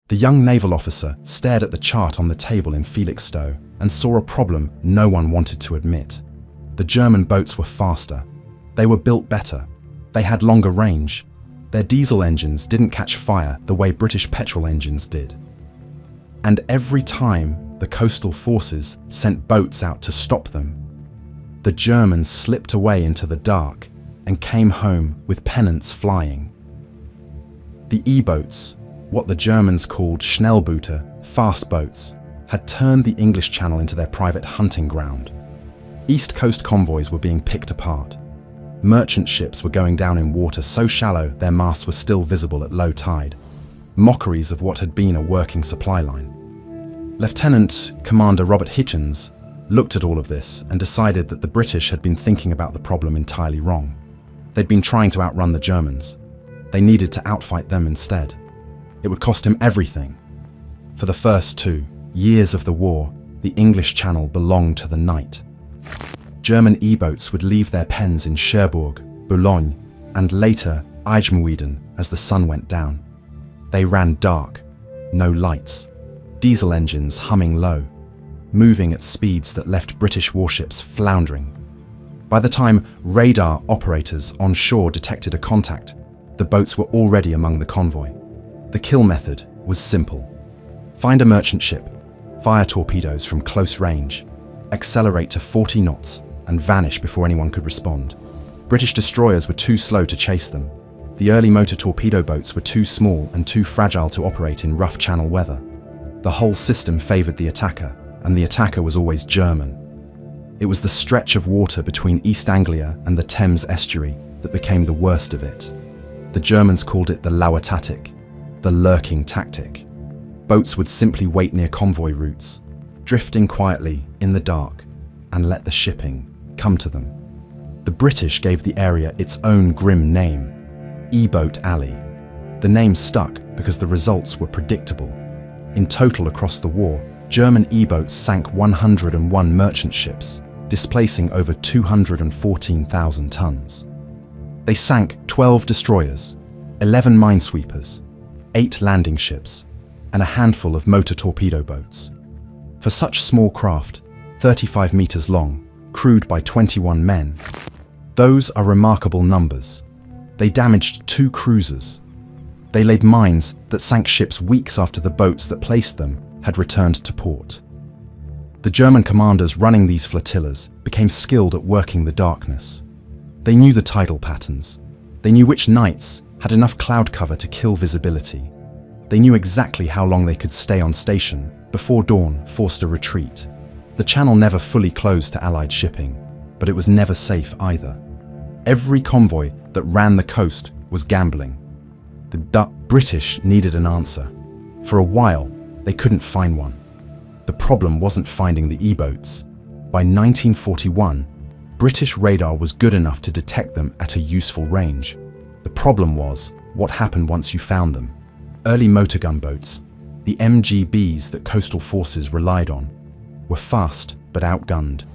The young naval officer stared at the chart on the table in Felixstowe and saw a problem no one wanted to admit. The German boats were faster. They were built better. They had longer range. Their diesel engines didn't catch fire the way British petrol engines did. And every time the coastal forces sent boats out to stop them, the Germans slipped away into the dark and came home with pennants flying. The E-boats, what the Germans called Schnellboote, fast boats, had turned the English Channel into their private hunting ground. East Coast convoys were being picked apart. Merchant ships were going down in water so shallow their masts were still visible at low tide. Mockeries of what had been a working supply line. Lieutenant Commander Robert Hitchens looked at all of this and decided that the British had been thinking about the problem entirely wrong. They'd been trying to outrun the Germans. They needed to outfight them instead. It would cost him everything. For the first 2 years of the war, the English Channel belonged to the night. German E-boats would leave their pens in Cherbourg, Boulogne, and later Eichmuiden as the sun went down. They ran dark, no lights, diesel engines humming low, moving at speeds that left British warships floundering. By the time radar operators on shore detected a contact, the boats were already among the convoy. The kill method was simple. Find a merchant ship, fire torpedoes from close range, accelerate to 40 knots, and vanish before anyone could respond. British destroyers were too slow to chase them. The early motor torpedo boats were too small and too fragile to operate in rough channel weather. The whole system favoured the attacker, and the attacker was always German. It was the stretch of water between East Anglia and the Thames estuary that became the worst of it. The Germans called it the Lauertaktik, the lurking tactic. Boats would simply wait near convoy routes, drifting quietly in the dark, and let the shipping come to them. The British gave the area its own grim name, E-Boat Alley. The name stuck because the results were predictable. In total across the war, German E-boats sank 101 merchant ships, displacing over 214,000 tons. They sank 12 destroyers, 11 minesweepers, 8 landing ships, and a handful of motor torpedo boats. For such small craft, 35 meters long, crewed by 21 men, those are remarkable numbers. They damaged 2 cruisers. They laid mines that sank ships weeks after the boats that placed them had returned to port. The German commanders running these flotillas became skilled at working the darkness. They knew the tidal patterns. They knew which nights had enough cloud cover to kill visibility. They knew exactly how long they could stay on station before dawn forced a retreat. The channel never fully closed to Allied shipping, but it was never safe either. Every convoy that ran the coast was gambling. The British needed an answer. For a while, they couldn't find one. The problem wasn't finding the E-boats. By 1941, British radar was good enough to detect them at a useful range. The problem was what happened once you found them. Early motor gunboats, the MGBs that coastal forces relied on, were fast but outgunned.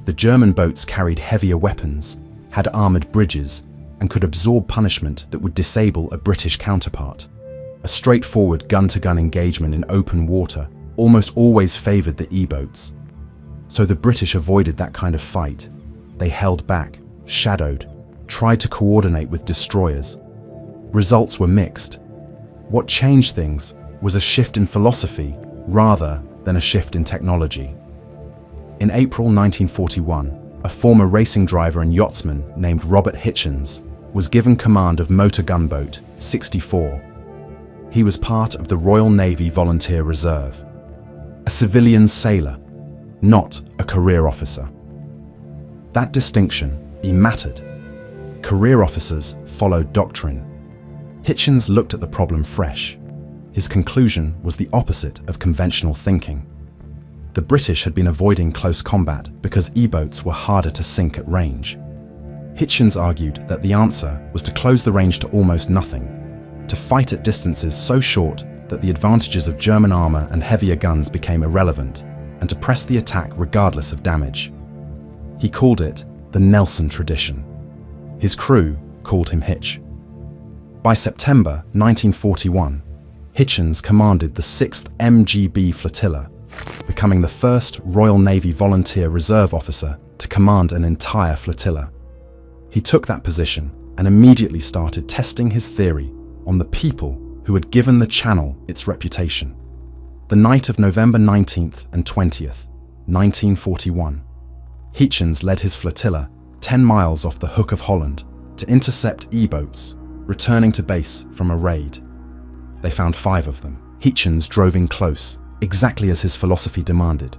The German boats carried heavier weapons, had armoured bridges, and could absorb punishment that would disable a British counterpart. A straightforward gun-to-gun engagement in open water almost always favoured the E-boats. So the British avoided that kind of fight. They held back, shadowed, tried to coordinate with destroyers. Results were mixed. What changed things was a shift in philosophy rather than a shift in technology. In April 1941, a former racing driver and yachtsman named Robert Hitchens was given command of motor gunboat 64. He was part of the Royal Navy Volunteer Reserve, a civilian sailor, not a career officer. That distinction, mattered. Career officers followed doctrine. Hitchens looked at the problem fresh. His conclusion was the opposite of conventional thinking. The British had been avoiding close combat because E-boats were harder to sink at range. Hitchens argued that the answer was to close the range to almost nothing, to fight at distances so short that the advantages of German armour and heavier guns became irrelevant, and to press the attack regardless of damage. He called it the Nelson tradition. His crew called him Hitch. By September 1941, Hitchens commanded the 6th MGB Flotilla, becoming the first Royal Navy volunteer reserve officer to command an entire flotilla. He took that position and immediately started testing his theory on the people who had given the Channel its reputation. The night of November 19th and 20th, 1941, Hitchens led his flotilla 10 miles off the Hook of Holland to intercept E-boats returning to base from a raid. They found 5 of them. Hitchens drove in close, exactly as his philosophy demanded.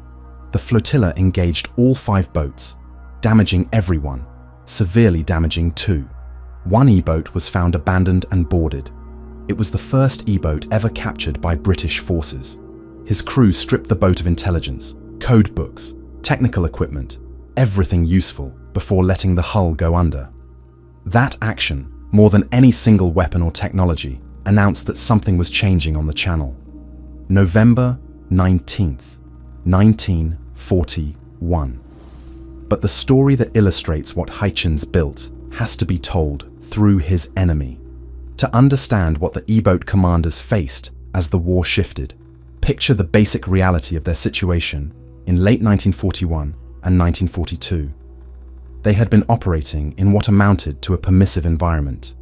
The flotilla engaged all 5 boats, damaging everyone, severely damaging 2. One E-boat was found abandoned and boarded. It was the first E-boat ever captured by British forces. His crew stripped the boat of intelligence, code books, technical equipment, everything useful before letting the hull go under. That action, more than any single weapon or technology, announced that something was changing on the Channel. November 19th, 1941. But the story that illustrates what Hitchens built has to be told through his enemy. To understand what the E-boat commanders faced as the war shifted, picture the basic reality of their situation in late 1941 and 1942. They had been operating in what amounted to a permissive environment.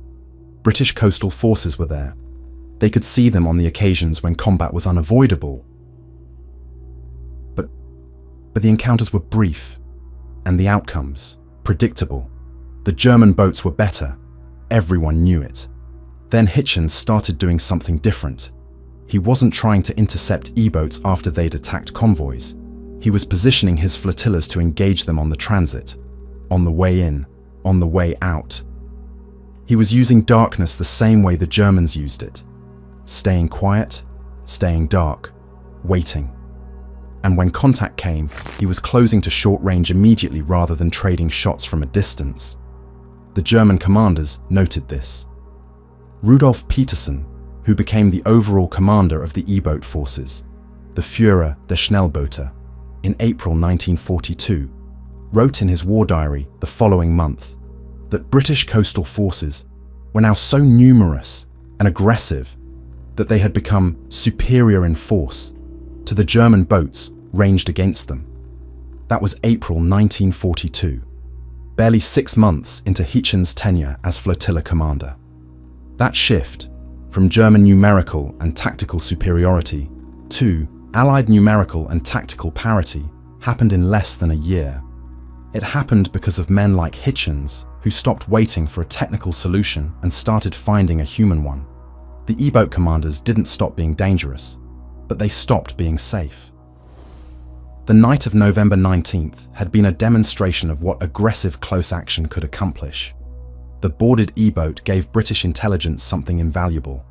British coastal forces were there. They could see them on the occasions when combat was unavoidable. But the encounters were brief, and the outcomes predictable. The German boats were better. Everyone knew it. Then Hitchens started doing something different. He wasn't trying to intercept E-boats after they'd attacked convoys. He was positioning his flotillas to engage them on the transit, on the way in, on the way out. He was using darkness the same way the Germans used it. Staying quiet, staying dark, waiting. And when contact came, he was closing to short range immediately rather than trading shots from a distance. The German commanders noted this. Rudolf Petersen, who became the overall commander of the E-boat forces, the Führer der Schnellboote, in April 1942, wrote in his war diary the following month that British coastal forces were now so numerous and aggressive that they had become superior in force to the German boats ranged against them. That was April 1942, barely 6 months into Hitchens' tenure as flotilla commander. That shift from German numerical and tactical superiority to Allied numerical and tactical parity happened in less than a year. It happened because of men like Hitchens, who stopped waiting for a technical solution and started finding a human one. The E-boat commanders didn't stop being dangerous, but they stopped being safe. The night of November 19th had been a demonstration of what aggressive close action could accomplish. The boarded E-boat gave British intelligence something invaluable: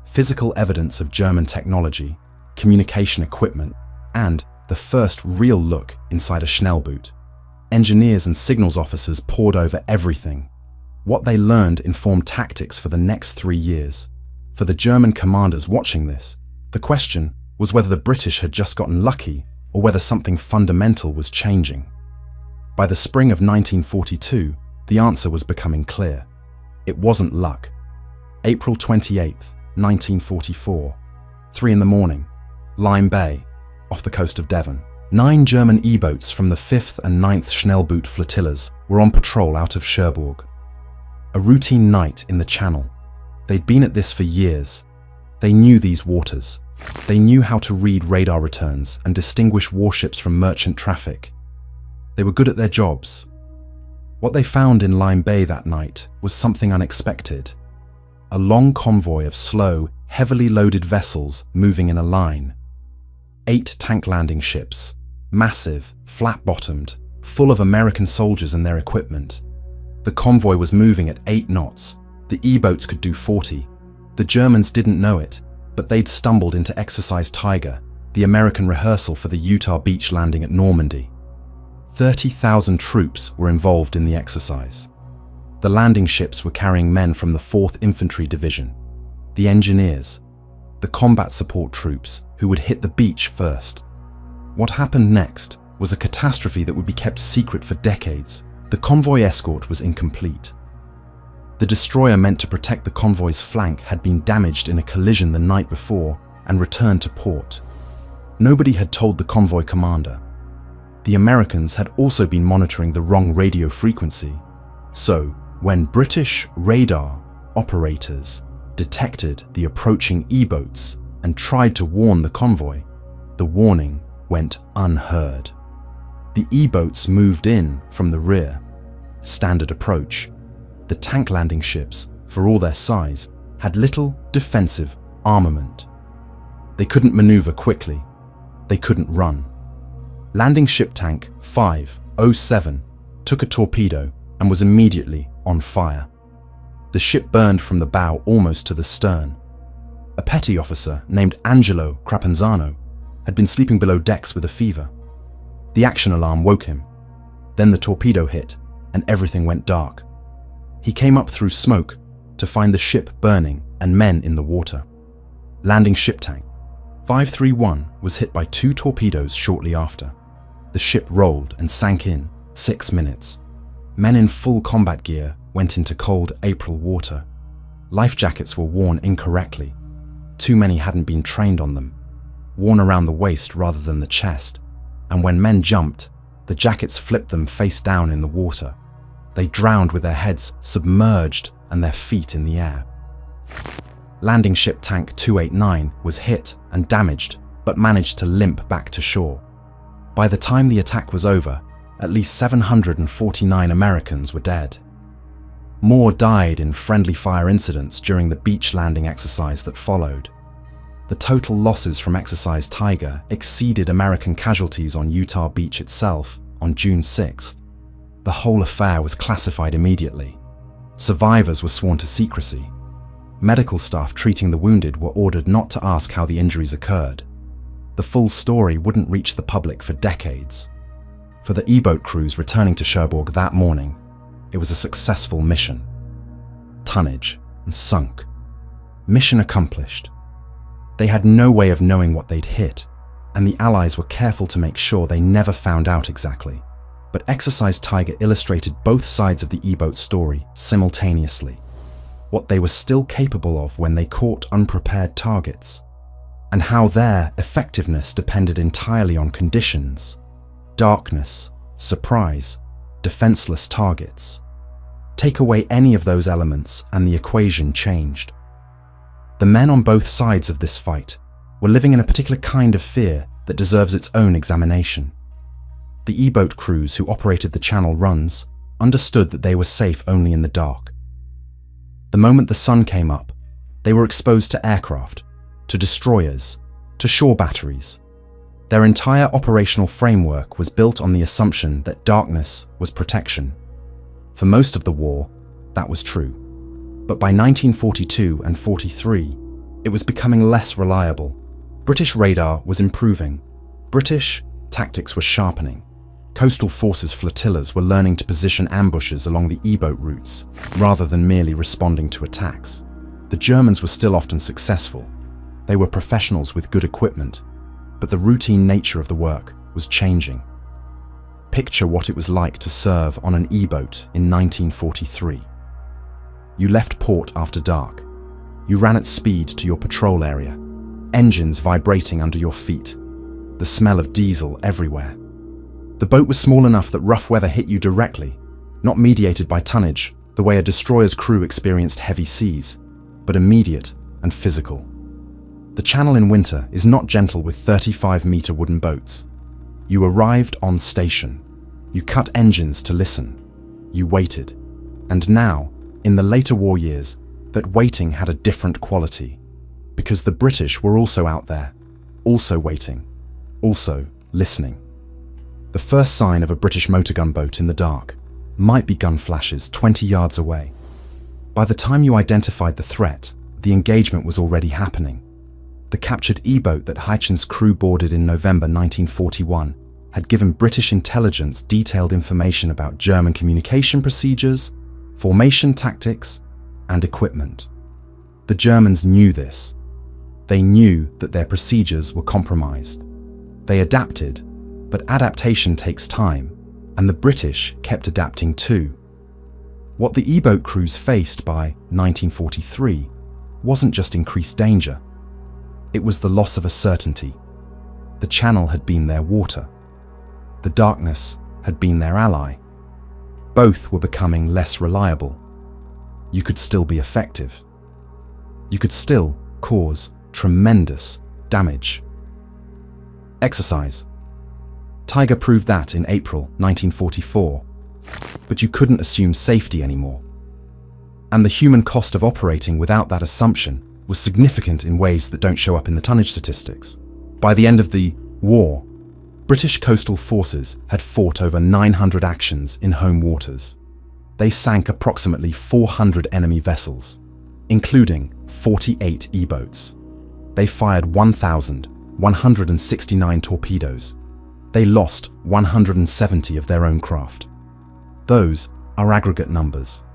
physical evidence of German technology, communication equipment, and the first real look inside a Schnellboot. Engineers and signals officers pored over everything. What they learned informed tactics for the next 3 years. For the German commanders watching this, the question was whether the British had just gotten lucky or whether something fundamental was changing. By the spring of 1942, the answer was becoming clear. It wasn't luck. April 28th, 1944, 3 in the morning, Lyme Bay, off the coast of Devon. 9 German E-boats from the 5th and 9th Schnellboot flotillas were on patrol out of Cherbourg. A routine night in the Channel. They'd been at this for years. They knew these waters. They knew how to read radar returns and distinguish warships from merchant traffic. They were good at their jobs. What they found in Lyme Bay that night was something unexpected. A long convoy of slow, heavily loaded vessels moving in a line. 8 tank landing ships, massive, flat-bottomed, full of American soldiers and their equipment. The convoy was moving at 8 knots. The E-boats could do 40. The Germans didn't know it, but they'd stumbled into Exercise Tiger, the American rehearsal for the Utah beach landing at Normandy. 30,000 troops were involved in the exercise. The landing ships were carrying men from the 4th Infantry Division, the engineers, the combat support troops who would hit the beach first. What happened next was a catastrophe that would be kept secret for decades. The convoy escort was incomplete. The destroyer meant to protect the convoy's flank had been damaged in a collision the night before and returned to port. Nobody had told the convoy commander. The Americans had also been monitoring the wrong radio frequency. So, when British radar operators detected the approaching E-boats and tried to warn the convoy, the warning went unheard. The E-boats moved in from the rear. Standard approach. The tank landing ships, for all their size, had little defensive armament. They couldn't maneuver quickly. They couldn't run. Landing ship tank 507 took a torpedo and was immediately on fire. The ship burned from the bow almost to the stern. A petty officer named Angelo Crapanzano had been sleeping below decks with a fever. The action alarm woke him. Then the torpedo hit and everything went dark. He came up through smoke to find the ship burning and men in the water. Landing ship tank 531 was hit by 2 torpedoes shortly after. The ship rolled and sank in 6 minutes. Men in full combat gear went into cold April water. Life jackets were worn incorrectly. Too many hadn't been trained on them, worn around the waist rather than the chest, and when men jumped, the jackets flipped them face down in the water. They drowned with their heads submerged and their feet in the air. Landing ship tank 289 was hit and damaged, but managed to limp back to shore. By the time the attack was over, at least 749 Americans were dead. More died in friendly fire incidents during the beach landing exercise that followed. The total losses from Exercise Tiger exceeded American casualties on Utah Beach itself on June 6th. The whole affair was classified immediately. Survivors were sworn to secrecy. Medical staff treating the wounded were ordered not to ask how the injuries occurred. The full story wouldn't reach the public for decades. For the E-boat crews returning to Cherbourg that morning, it was a successful mission. Tonnage and sunk. Mission accomplished. They had no way of knowing what they'd hit, and the Allies were careful to make sure they never found out exactly. But Exercise Tiger illustrated both sides of the E-boat story simultaneously. What they were still capable of when they caught unprepared targets, and how their effectiveness depended entirely on conditions: darkness, surprise, defenseless targets. Take away any of those elements and the equation changed. The men on both sides of this fight were living in a particular kind of fear that deserves its own examination. The E-boat crews who operated the channel runs understood that they were safe only in the dark. The moment the sun came up, they were exposed to aircraft, to destroyers, to shore batteries. Their entire operational framework was built on the assumption that darkness was protection. For most of the war, that was true. But by 1942 and 43, it was becoming less reliable. British radar was improving. British tactics were sharpening. Coastal forces flotillas were learning to position ambushes along the E-boat routes, rather than merely responding to attacks. The Germans were still often successful. They were professionals with good equipment, but the routine nature of the work was changing. Picture what it was like to serve on an E-boat in 1943. You left port after dark. You ran at speed to your patrol area, engines vibrating under your feet, the smell of diesel everywhere. The boat was small enough that rough weather hit you directly, not mediated by tonnage, the way a destroyer's crew experienced heavy seas, but immediate and physical. The channel in winter is not gentle with 35-meter wooden boats. You arrived on station. You cut engines to listen. You waited. And now, in the later war years, that waiting had a different quality, because the British were also out there, also waiting, also listening. The first sign of a British motor gunboat in the dark might be gun flashes 20 yards away. By the time you identified the threat, the engagement was already happening. The captured E-boat that Hychen's crew boarded in November 1941 had given British intelligence detailed information about German communication procedures, formation tactics, and equipment. The Germans knew this. They knew that their procedures were compromised. They adapted, but adaptation takes time, and the British kept adapting too. What the E-boat crews faced by 1943 wasn't just increased danger. It was the loss of a certainty. The Channel had been their water. The darkness had been their ally. Both were becoming less reliable. You could still be effective. You could still cause tremendous damage. Exercise. Tiger proved that in April 1944. But you couldn't assume safety anymore. And the human cost of operating without that assumption was significant in ways that don't show up in the tonnage statistics. By the end of the war, British coastal forces had fought over 900 actions in home waters. They sank approximately 400 enemy vessels, including 48 E-boats. They fired 1,169 torpedoes. They lost 170 of their own craft. Those are aggregate numbers.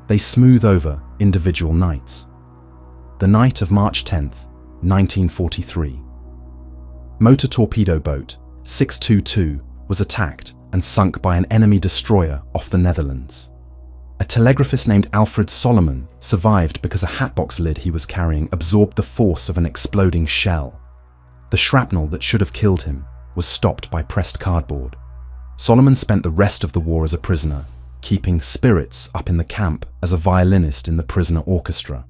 They smooth over individual nights. The night of March 10th, 1943. Motor torpedo boat 622 was attacked and sunk by an enemy destroyer off the Netherlands. A telegraphist named Alfred Solomon survived because a hatbox lid he was carrying absorbed the force of an exploding shell. The shrapnel that should have killed him was stopped by pressed cardboard. Solomon spent the rest of the war as a prisoner, keeping spirits up in the camp as a violinist in the prisoner orchestra.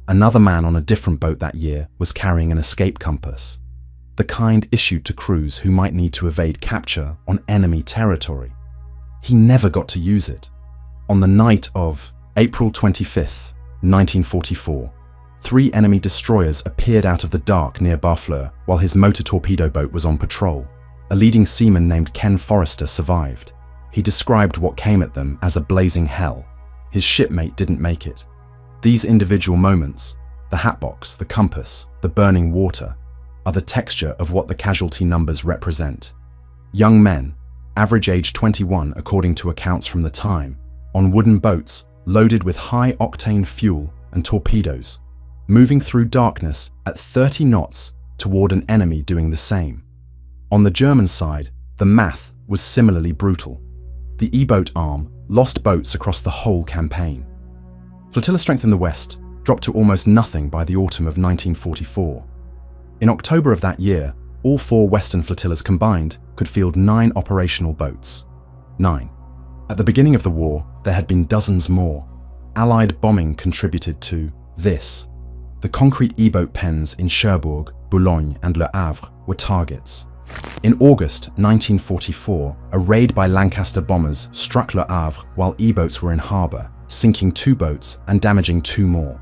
Another man on a different boat that year was carrying an escape compass, the kind issued to crews who might need to evade capture on enemy territory. He never got to use it. On the night of April 25th, 1944, 3 enemy destroyers appeared out of the dark near Barfleur while his motor torpedo boat was on patrol. A leading seaman named Ken Forrester survived. He described what came at them as a blazing hell. His shipmate didn't make it. These individual moments, the hatbox, the compass, the burning water, are the texture of what the casualty numbers represent. Young men, average age 21 according to accounts from the time, on wooden boats loaded with high-octane fuel and torpedoes, moving through darkness at 30 knots toward an enemy doing the same. On the German side, the math was similarly brutal. The E-boat arm lost boats across the whole campaign. Flotilla strength in the west dropped to almost nothing by the autumn of 1944. In October of that year, all 4 Western flotillas combined could field 9 operational boats. 9. At the beginning of the war, there had been dozens more. Allied bombing contributed to this. The concrete E-boat pens in Cherbourg, Boulogne and Le Havre were targets. In August 1944, a raid by Lancaster bombers struck Le Havre while E-boats were in harbour, sinking 2 boats and damaging 2 more.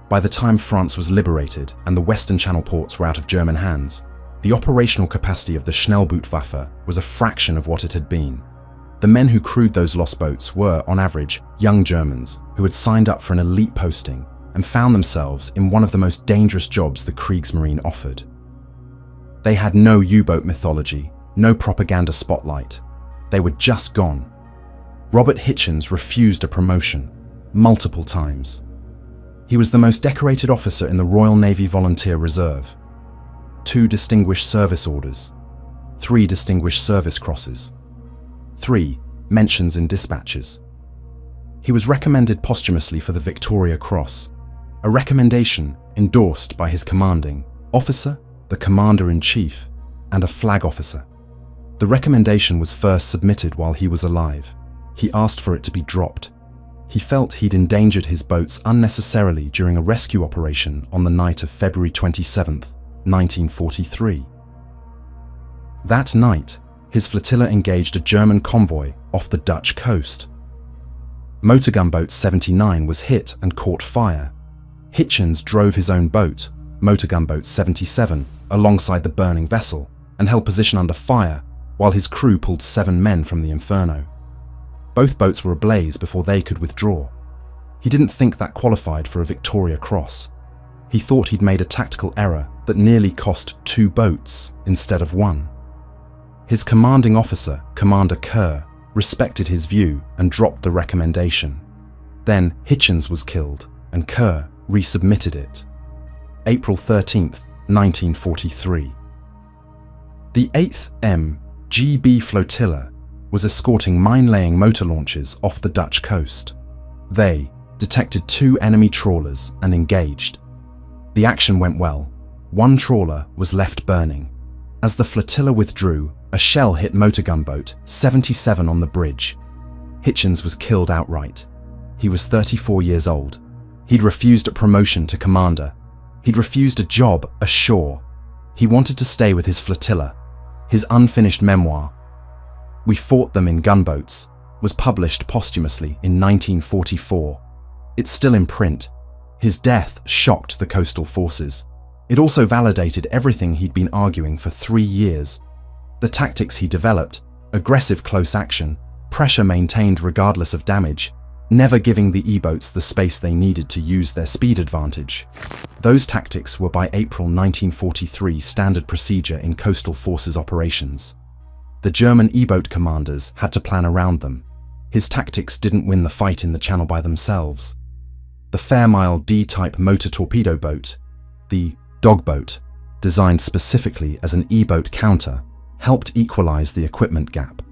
By the time France was liberated and the Western Channel ports were out of German hands, the operational capacity of the Schnellbootwaffe was a fraction of what it had been. The men who crewed those lost boats were, on average, young Germans who had signed up for an elite posting and found themselves in one of the most dangerous jobs the Kriegsmarine offered. They had no U-boat mythology, no propaganda spotlight. They were just gone. Robert Hitchens refused a promotion multiple times. He was the most decorated officer in the Royal Navy Volunteer Reserve. 2 Distinguished Service Orders, 3 Distinguished Service Crosses, 3 mentions in dispatches. He was recommended posthumously for the Victoria Cross, a recommendation endorsed by his commanding officer, the Commander-in-Chief, and a flag officer. The recommendation was first submitted while he was alive. He asked for it to be dropped. He felt he'd endangered his boats unnecessarily during a rescue operation on the night of February 27, 1943. That night, his flotilla engaged a German convoy off the Dutch coast. Motor gunboat 79 was hit and caught fire. Hitchens drove his own boat, motor gunboat 77, alongside the burning vessel and held position under fire while his crew pulled 7 men from the inferno. Both boats were ablaze before they could withdraw. He didn't think that qualified for a Victoria Cross. He thought he'd made a tactical error that nearly cost 2 boats instead of 1. His commanding officer, Commander Kerr, respected his view and dropped the recommendation. Then Hitchens was killed and Kerr resubmitted it. April 13th, 1943. The 8th MGB Flotilla was escorting mine-laying motor launches off the Dutch coast. They detected 2 enemy trawlers and engaged. The action went well. 1 trawler was left burning. As the flotilla withdrew, a shell hit motor gunboat 77 on the bridge. Hitchens was killed outright. He was 34 years old. He'd refused a promotion to commander. He'd refused a job ashore. He wanted to stay with his flotilla. His unfinished memoir, We Fought Them in Gunboats, was published posthumously in 1944. It's still in print. His death shocked the coastal forces. It also validated everything he'd been arguing for 3 years. The tactics he developed, aggressive close action, pressure maintained regardless of damage, never giving the E-boats the space they needed to use their speed advantage. Those tactics were by April 1943 standard procedure in coastal forces operations. The German E-boat commanders had to plan around them. His tactics didn't win the fight in the Channel by themselves. The Fairmile D-type motor torpedo boat, the dogboat, designed specifically as an E-boat counter, helped equalize the equipment gap.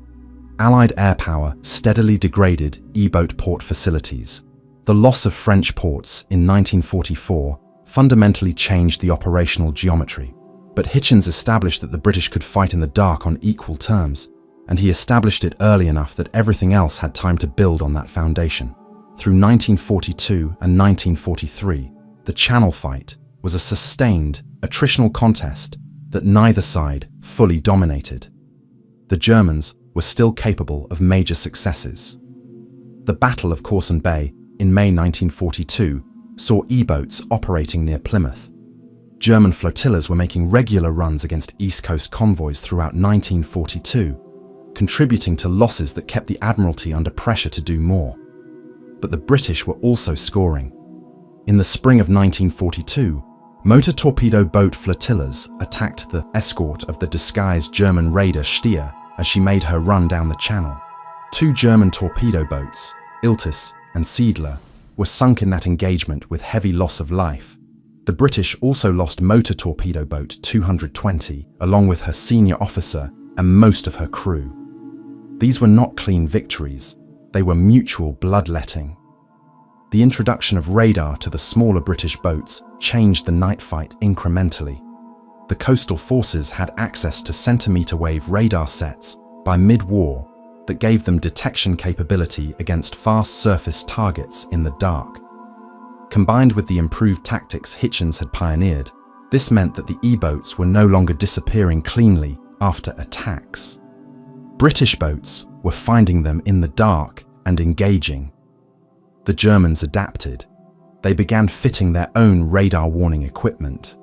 Allied air power steadily degraded E-boat port facilities. The loss of French ports in 1944 fundamentally changed the operational geometry. But Hitchens established that the British could fight in the dark on equal terms, and he established it early enough that everything else had time to build on that foundation. Through 1942 and 1943, the Channel fight was a sustained, attritional contest that neither side fully dominated. The Germans were still capable of major successes. The Battle of Cawson Bay in May 1942 saw E-boats operating near Plymouth. German flotillas were making regular runs against East Coast convoys throughout 1942, contributing to losses that kept the Admiralty under pressure to do more. But the British were also scoring. In the spring of 1942, motor torpedo boat flotillas attacked the escort of the disguised German raider Stier as she made her run down the channel. 2 German torpedo boats, Iltis and Siedler, were sunk in that engagement with heavy loss of life. The British also lost motor torpedo boat 220, along with her senior officer and most of her crew. These were not clean victories, they were mutual bloodletting. The introduction of radar to the smaller British boats changed the night fight incrementally. The coastal forces had access to centimeter-wave radar sets by mid-war that gave them detection capability against fast surface targets in the dark. Combined with the improved tactics Hitchens had pioneered, this meant that the E-boats were no longer disappearing cleanly after attacks. British boats were finding them in the dark and engaging. The Germans adapted. They began fitting their own radar warning equipment.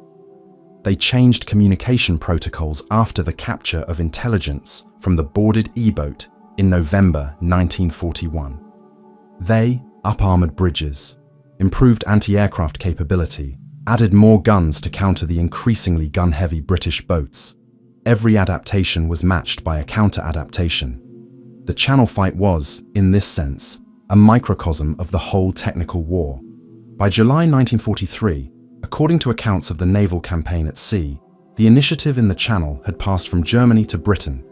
They changed communication protocols after the capture of intelligence from the boarded E-boat in November 1941. They up-armored bridges, improved anti-aircraft capability, added more guns to counter the increasingly gun-heavy British boats. Every adaptation was matched by a counter-adaptation. The Channel fight was, in this sense, a microcosm of the whole technical war. By July 1943, according to accounts of the naval campaign at sea, the initiative in the Channel had passed from Germany to Britain.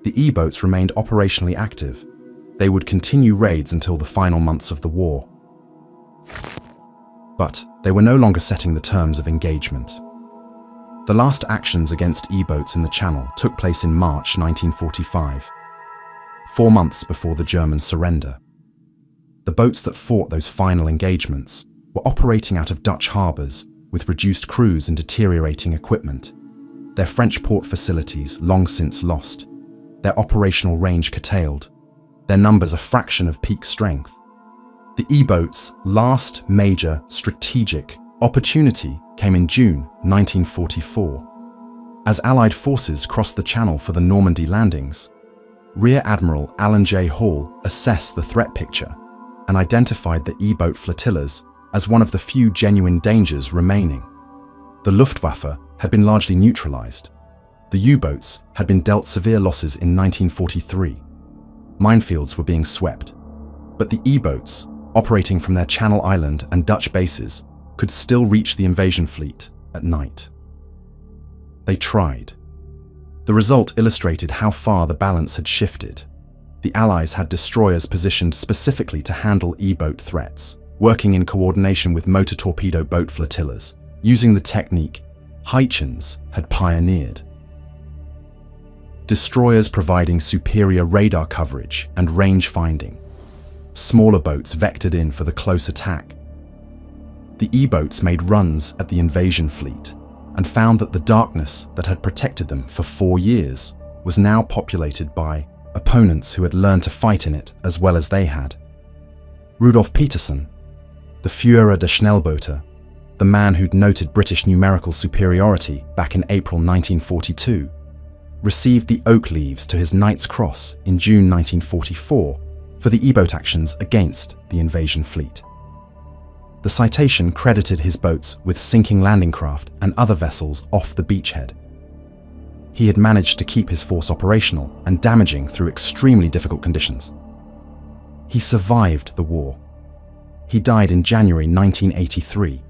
The E-boats remained operationally active. They would continue raids until the final months of the war. But they were no longer setting the terms of engagement. The last actions against E-boats in the Channel took place in March 1945, 4 months before the German surrender. The boats that fought those final engagements were operating out of Dutch harbours with reduced crews and deteriorating equipment. Their French port facilities long since lost, their operational range curtailed, their numbers a fraction of peak strength. The E-boats' last major strategic opportunity came in June 1944. As Allied forces crossed the Channel for the Normandy landings, Rear Admiral Alan J. Hall assessed the threat picture and identified the E-boat flotillas as one of the few genuine dangers remaining. The Luftwaffe had been largely neutralized. The U-boats had been dealt severe losses in 1943. Minefields were being swept. But the E-boats, operating from their Channel Island and Dutch bases, could still reach the invasion fleet at night. They tried. The result illustrated how far the balance had shifted. The Allies had destroyers positioned specifically to handle E-boat threats, working in coordination with motor torpedo boat flotillas, using the technique Hitchens had pioneered. Destroyers providing superior radar coverage and range finding. Smaller boats vectored in for the close attack. The E-boats made runs at the invasion fleet and found that the darkness that had protected them for 4 years was now populated by opponents who had learned to fight in it as well as they had. Rudolf Peterson, the Führer der Schnellboote, the man who'd noted British numerical superiority back in April 1942, received the Oak Leaves to his Knight's Cross in June 1944 for the E-boat actions against the invasion fleet. The citation credited his boats with sinking landing craft and other vessels off the beachhead. He had managed to keep his force operational and damaging through extremely difficult conditions. He survived the war. He died in January 1983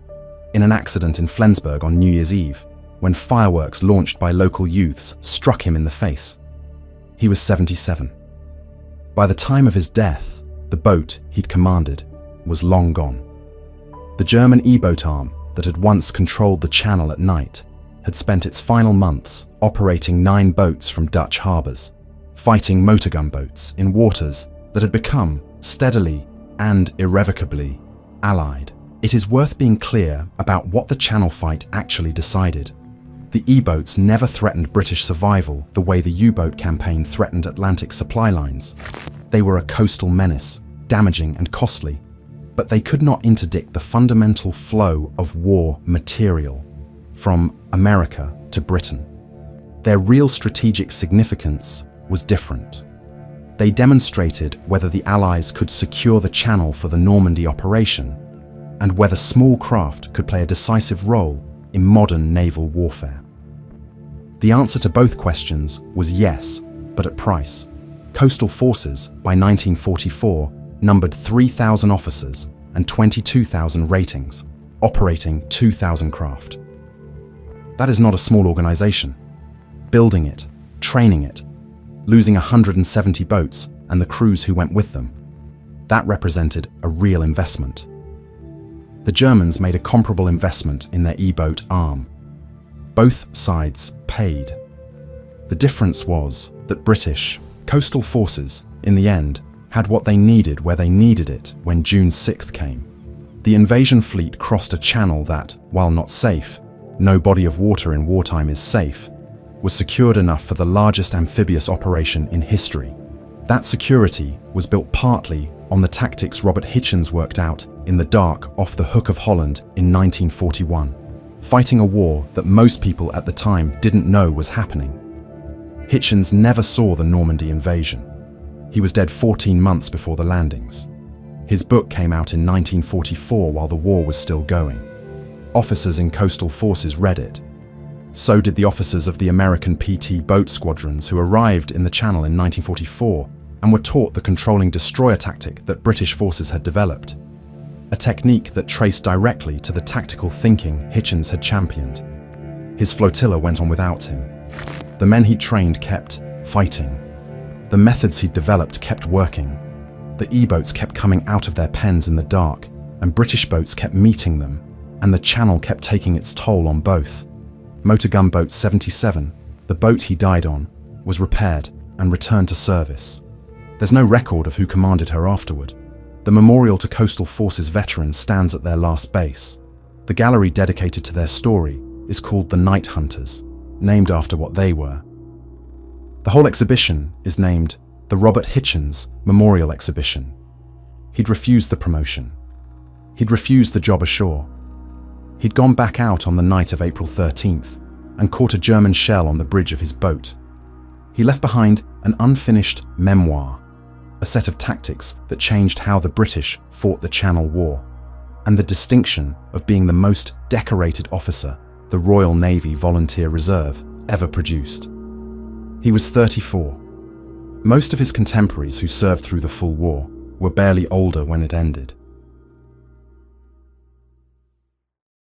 in an accident in Flensburg on New Year's Eve when fireworks launched by local youths struck him in the face. He was 77. By the time of his death, the boat he'd commanded was long gone. The German E-boat arm that had once controlled the channel at night had spent its final months operating 9 boats from Dutch harbours, fighting motor gunboats in waters that had become steadily and irrevocably Allied. It is worth being clear about what the Channel fight actually decided. The E-boats never threatened British survival the way the U-boat campaign threatened Atlantic supply lines. They were a coastal menace, damaging and costly, but they could not interdict the fundamental flow of war material from America to Britain. Their real strategic significance was different. They demonstrated whether the Allies could secure the Channel for the Normandy operation and whether small craft could play a decisive role in modern naval warfare. The answer to both questions was yes, but at price. Coastal forces, by 1944, numbered 3,000 officers and 22,000 ratings, operating 2,000 craft. That is not a small organization. Building it, training it, losing 170 boats and the crews who went with them, that represented a real investment. The Germans made a comparable investment in their E-boat arm. Both sides paid. The difference was that British coastal forces, in the end, had what they needed where they needed it when June 6th came. The invasion fleet crossed a channel that, while not safe, no body of water in wartime is safe, was secured enough for the largest amphibious operation in history. That security was built partly on the tactics Robert Hitchens worked out in the dark off the Hook of Holland in 1941, fighting a war that most people at the time didn't know was happening. Hitchens never saw the Normandy invasion. He was dead 14 months before the landings. His book came out in 1944 while the war was still going. Officers in coastal forces read it. So did the officers of the American PT boat squadrons who arrived in the Channel in 1944 and were taught the controlling destroyer tactic that British forces had developed, a technique that traced directly to the tactical thinking Hitchens had championed. His flotilla went on without him. The men he'd trained kept fighting. The methods he'd developed kept working. The E-boats kept coming out of their pens in the dark, and British boats kept meeting them, and the Channel kept taking its toll on both. Motor gunboat 77, the boat he died on, was repaired and returned to service. There's no record of who commanded her afterward. The memorial to coastal forces veterans stands at their last base. The gallery dedicated to their story is called the Night Hunters, named after what they were. The whole exhibition is named the Robert Hitchens Memorial Exhibition. He'd refused the promotion. He'd refused the job ashore. He'd gone back out on the night of April 13th and caught a German shell on the bridge of his boat. He left behind an unfinished memoir, a set of tactics that changed how the British fought the Channel War, and the distinction of being the most decorated officer the Royal Navy Volunteer Reserve ever produced. He was 34. Most of his contemporaries who served through the full war were barely older when it ended.